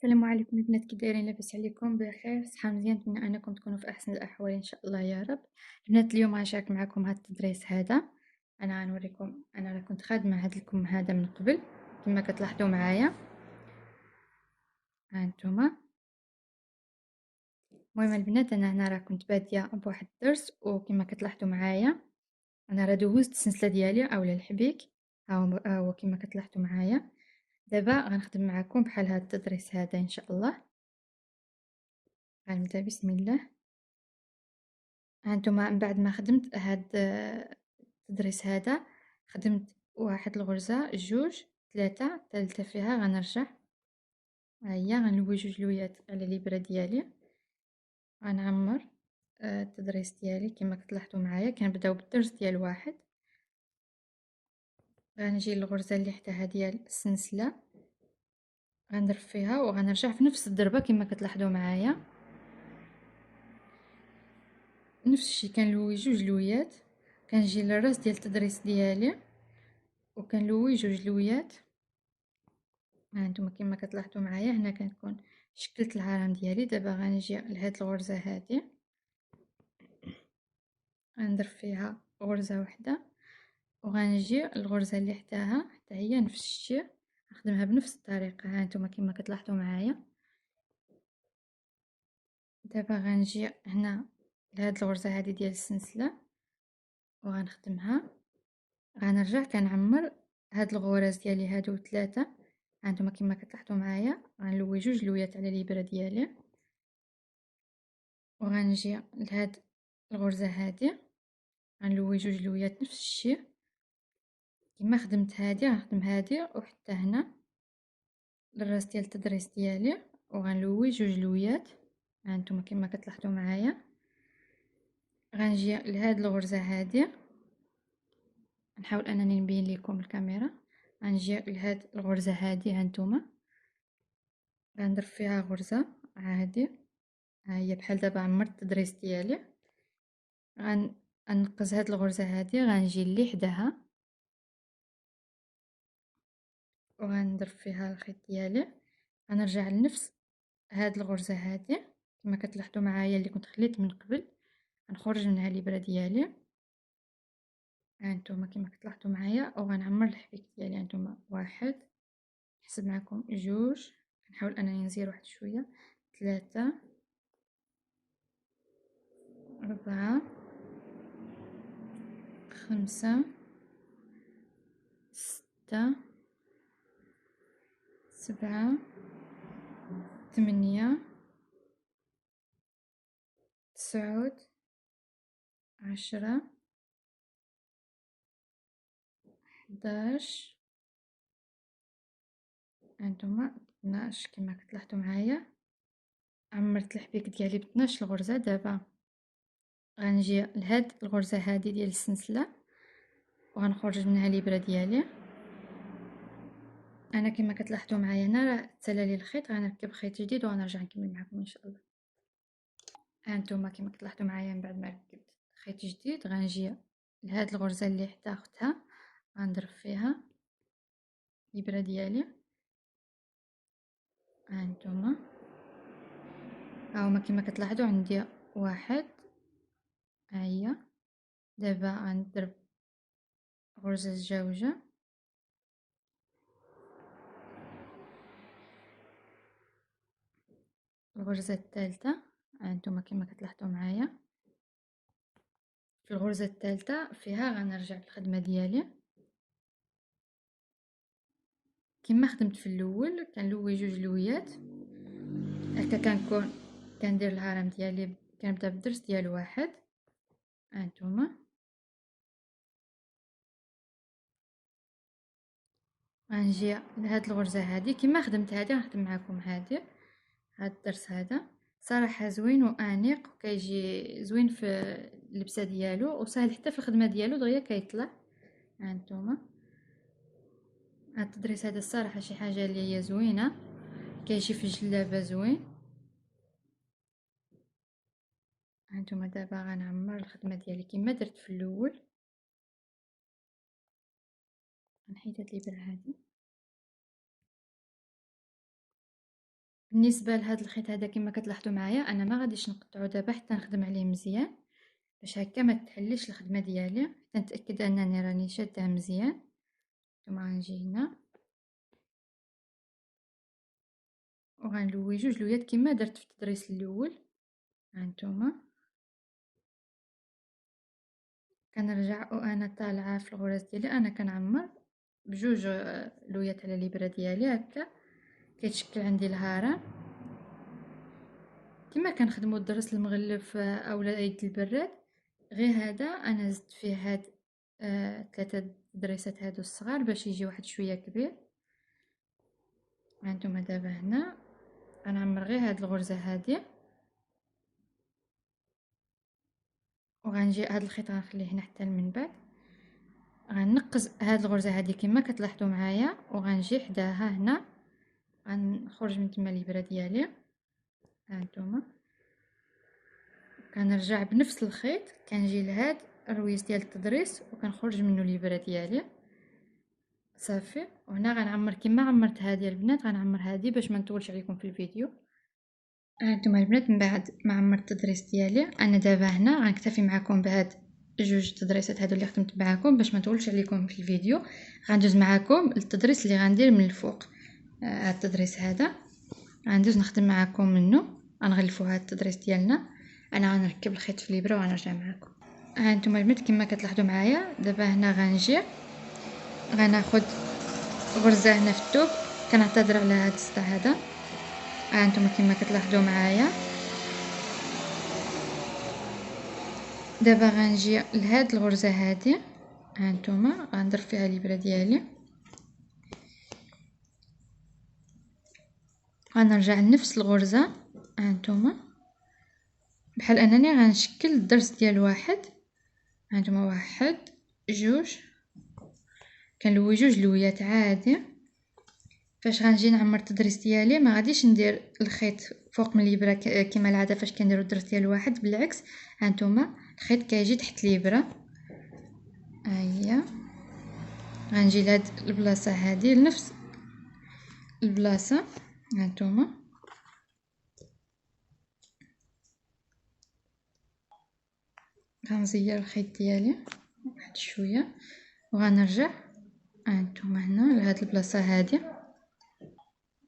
السلام عليكم البنات، كي دايرين؟ لاباس عليكم؟ بخير، صحة مزيان. نتمنى انكم تكونوا في احسن الاحوال ان شاء الله يا رب. البنات اليوم غنشارك معكم هذا التدريس هذا. انا غنوريكم، انا راه كنت خادمه هذا الكم هذا من قبل كما كتلاحظوا معايا. ها انتم. المهم البنات، انا هنا راه كنت باديه بواحد الدرس، وكما كتلاحظوا معايا انا راه دوزت السلسله ديالي اولا الحبيك. ها هو كما كتلاحظوا معايا. دابا غنخدم معكم بحال هذا التدريس هذا ان شاء الله. غنبدا بسم الله. هانتوما من بعد ما خدمت هاد التدريس هذا، خدمت واحد الغرزة، جوج، ثلاثة، الثالثة فيها غنرجع. ها هي غنلوي جوج لويات على الابرة ديالي. غنعمر التدريس ديالي كما كتلاحظوا معايا. كنبداو بالدرس ديال واحد، غنجي للغرزة اللي حداها ديال السلسلة، غنضرب فيها وغنرجع في نفس الضربة كما كتلاحظوا معايا. نفس الشيء كنلوي جوج لويات، كنجي للراس ديال التدريس ديالي وكنلوي جوج لويات. ها انتم كما كتلاحظوا معايا هنا كنكون شكلت الهرم ديالي. دابا غنجي لهاد الغرزه هادي، غنضرب فيها غرزه واحده، وغنجي الغرزه اللي حداها حتى هي نفس الشيء، نخدمها بنفس الطريقه. ها انتم كما كتلاحظوا معايا. دابا غنجي هنا لهاد الغرزه هادي ديال السلسله وغنخدمها. غنرجع كنعمر هاد الغرز ديالي هادو ثلاثه. هانتوما كما كتلاحظوا معايا غنلوي جوج لويات على الابره ديالي، وغنجي لهاد الغرزة هادي غنلوي جوج لويات نفس الشيء كما خدمت هادي. غنخدم هادي وحتى هنا للراس ديال التدريس ديالي وغنلوي جوج لويات. هانتوما كما كتلاحظوا معايا. غنجي لهاد الغرزة هادي، نحاول انني نبين لكم الكاميرا. غنجي لهاد الغرزة هادي، هانتوما غنضرب فيها غرزة عادي. ها هي بحال دابا عمرت التدريس ديالي. غنقز هاد الغرزة هادي، غنجي اللي حداها وغنضرب فيها الخيط ديالي. غنرجع لنفس هاد الغرزة هادي كما كتلاحظوا معايا اللي كنت خليت من قبل. غنخرج منها الابرة ديالي. هانتوما كما كتلاحظوا معايا، وغنعمر الحبيك ديالي. هانتوما واحد، نحسب معكم جوج، نحاول انني نزير واحد شويه، ثلاثة، أربعة، خمسة، ستة، سبعة، ثمانية، تسعود، عشرة، حداش. هانتوما 12 كما كتلاحظوا معايا. عمرت الحبيك ديالي ب 12 غرزة. دابا غنجي لهاد الغرزة هادي ديال السلسلة وغنخرج منها الابرة ديالي. انا كما كتلاحظوا معايا هنا راه تسالى لي الخيط، غنركب خيط جديد وغنرجع نكمل معكم ان شاء الله. هانتوما كما كتلاحظوا معايا من بعد ما ركبت خيط جديد غنجي لهاد الغرزة اللي حدا اختها، غنضرب فيها الابرة ديالي. هانتوما هاهما كما كتلاحظوا عندي واحد. ها هي دابا غنضرب غرزة زجاوجة، الغرزة الثالثة. هانتوما كما كتلاحظوا معايا في الغرزة الثالثة فيها غنرجع للخدمة ديالي كما خدمت في الاول. كنلوي جوج لويات هكا، كنكون كندير الهرم ديالي، كنبدا بالدرس ديال واحد. هانتوما غنجي لهاد الغرزة هادي كما خدمت هادي، غنخدم معكم هادي. هاد الدرس هذا صراحة زوين وانيق وكيجي زوين في اللبسة ديالو وسهل حتى في الخدمة ديالو دغيا كيطلع. هانتوما هاد التدريس هذا الصراحة شي حاجة اللي هي زوينة، كيجي في الجلابة زوين. هانتوما دابا غنعمر الخدمة ديالي كما درت في الاول. غنحيد هاد الابرة هادي، بالنسبه لهذا الخيط هذا كما كتلاحظوا معايا انا ما غاديش نقطعو دابا حتى نخدم عليه مزيان باش هكا ما تحليش الخدمه ديالي، حتى نتاكد انني راني شاده مزيان. ثم غنجي هنا وغنلوي جوج لويات كما درت في التدريس الاول. هانتوما كنرجع وانا طالعه في الغرز ديالي انا كنعمر بجوج لويات على الابره ديالي هكا كيتشكل عندي الهرم كما كنخدموا الدرس المغلف اولا يد البراد. غير هذا انا زدت فيه هاد 3 دريسات هادو الصغار باش يجي واحد شويه كبير. هانتوما دابا هنا غنعمر غير هاد الغرزه هادي وغنجي هاد الخيط غنخليه هنا حتى من بعد غنقز هاد الغرزه هادي كما كتلاحظوا معايا وغنجي حداها هنا غنخرج من تما الابره ديالي. هانتوما كنرجع بنفس الخيط كنجي لهاد الرويس ديال التضريس وكنخرج منه الابره ديالي صافي. وهنا غنعمر كما عمرت هذه البنات غنعمر هذه باش ما نطولش عليكم في الفيديو. هانتوما البنات من بعد ما عمرت التضريس ديالي انا دابا هنا غنكتفي معكم بهاد جوج تدريسات هادو اللي خدمت معكم باش ما نطولش عليكم في الفيديو. غندوز معكم التدريس اللي غندير من الفوق. هاد التدريس هذا غندوز نخدم معكم منه غنغلفوا هاد التدريس ديالنا. انا غنركب الخيط في الابره وغنرجع معكم. هانتوما البنات كما كتلاحظوا معايا دابا هنا غنجي غناخد غرزه هنا في الثوب. كنعتذر على هاد الصداع هذا. هانتوما كما كتلاحظوا معايا دابا غنجي لهاد الغرزه هادي. هانتوما غنضرب فيها الابره ديالي غنرجع لنفس الغرزه. هانتوما بحال انني غنشكل الضرس ديال واحد. هانتوما واحد جوج كنلوي جوج لويات عادي. فاش غنجي نعمر التدريس ديالي ما غاديش ندير الخيط فوق من الابره كما العاده فاش كنديروا الضرس ديال واحد، بالعكس هانتوما الخيط كيجي تحت الابره. هيا غنجي لهاد البلاصه هذه لنفس البلاصه. هانتوما غنزير الخيط ديالي واحد شويه وغنرجع هانتوما هنا لهاد البلاصه هذه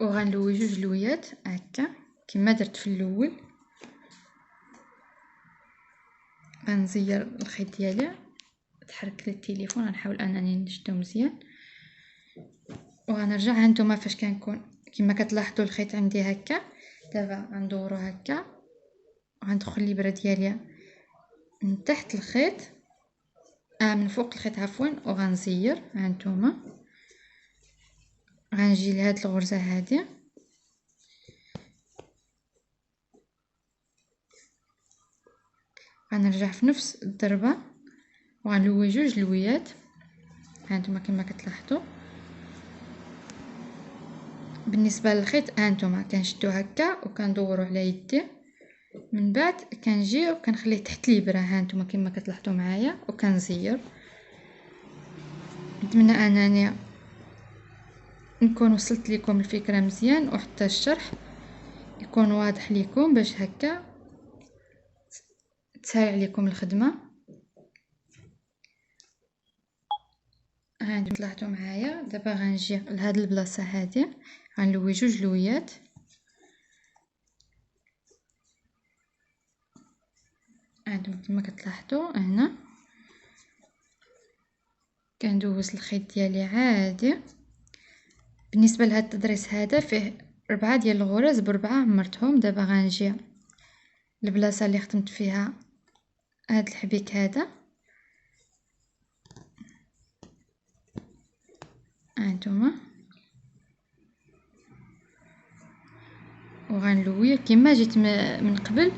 وغنلوي جوج لويات هكا كما درت في الاول. غنزير الخيط ديالي تحرك لي التليفون غنحاول انني نشدو مزيان وغنرجع. هانتوما فاش كنكون كما كتلاحظوا الخيط عندي هكا دابا غندورو هكا وغندخل الابره ديالي من تحت الخيط من فوق الخيط عفوا وغنزير. هانتوما غنجي لهاد الغرزه هذه غنرجع في نفس الضربه وغنلوي جوج لويات. هانتوما كما كتلاحظوا بالنسبه للخيط هانتوما كنشدو هكا وكندورو على يدي من بعد كنجي وكنخليه تحت الابره. هانتوما كما كتلاحظوا معايا وكنزير. نتمنى انني نكون وصلت لكم الفكره مزيان وحتى الشرح يكون واضح لكم باش هكا تسهل عليكم الخدمه. هانتوما تلاحظوا معايا دابا غنجي لهاد البلاصه هذه غنلوي جوج لويات. هانتوما كما كتلاحظوا هنا كندوز الخيط ديالي عادي. بالنسبه لهاد التدريس هذا فيه 4 ديال الغرز ب4 عمرتهم. دابا غنجي البلاصه اللي خدمت فيها هاد الحبيك هذا. هانتوما وغنلوي كما جيت من قبل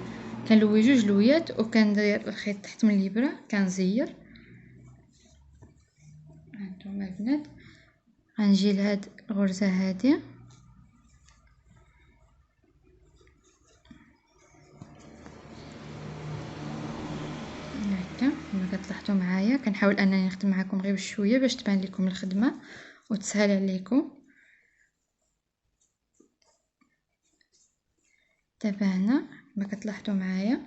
كنلوي جوج لويات وكندير الخيط تحت من الابره كنزير. هانتوما البنات غنجي لهاد الغرزه هذه هكا كما كتلاحظوا معايا. كنحاول انني نخدم معكم غير بشويه باش تبان لكم الخدمه وتسهل عليكم. دابا هنا كما كتلاحظوا معايا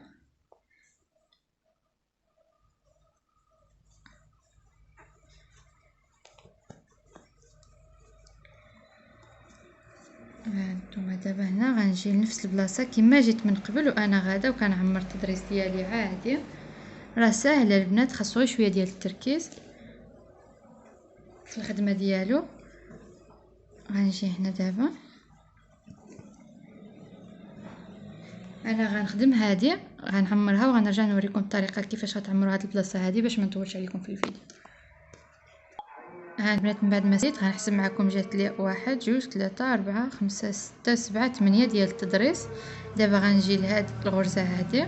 هانتوما. دابا هنا غنجي لنفس البلاصه كما جيت من قبل وانا غاده وكنعمر التدريس ديالي عادي. راه ساهله البنات، خاصو شويه ديال التركيز في الخدمه ديالو. غنجي هنا دابا انا غنخدم هادي، غنعمرها وغنرجع نوريكم الطريقه كيفاش غتعمروا هاد البلاصه هادي باش ما نطولش عليكم في الفيديو. ها البنات من بعد ما زيت غنحسب معكم جات لي 1 2 3 4 5 6 7 8 ديال التضريس. دابا غنجي لهاد الغرزه هادي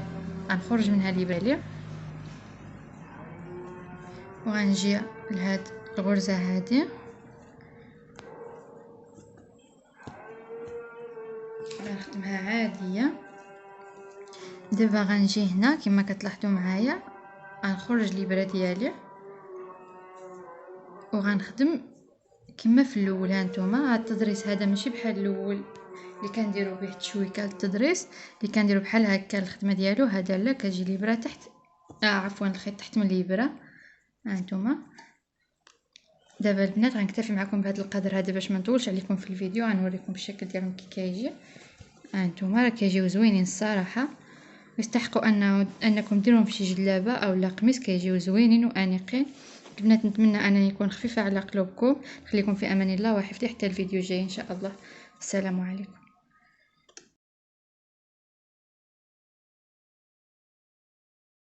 غنخرج منها ليبرالي وغنجي لهاد الغرزه هادي غنخدمها عاديه. دابا غنجي هنا كما كتلاحظوا معايا غنخرج الابره ديالي وغنخدم كما في الاول. هانتوما هاد التضريس هذا ماشي بحال الاول اللي كنديروا به التشويكه التضريس اللي كنديروا بحال هكا الخدمه ديالو. هذا لا، كتجي الابره تحت عفوا الخيط تحت من الابره. هانتوما دابا البنات غنكتفي معكم بهذا القدر هذا باش ما نطولش عليكم في الفيديو. غنوريكم الشكل ديالهم كي كيجي. هانتوما راه كيجيو زوينين الصراحه، يستحقوا انكم ديروهم في شي جلابه او لا قميص، كيجيو زوينين وانيقين. البنات نتمنى انني نكون خفيفه على قلوبكم. خليكم في امان الله وحفظي حتى الفيديو الجاي ان شاء الله. السلام عليكم.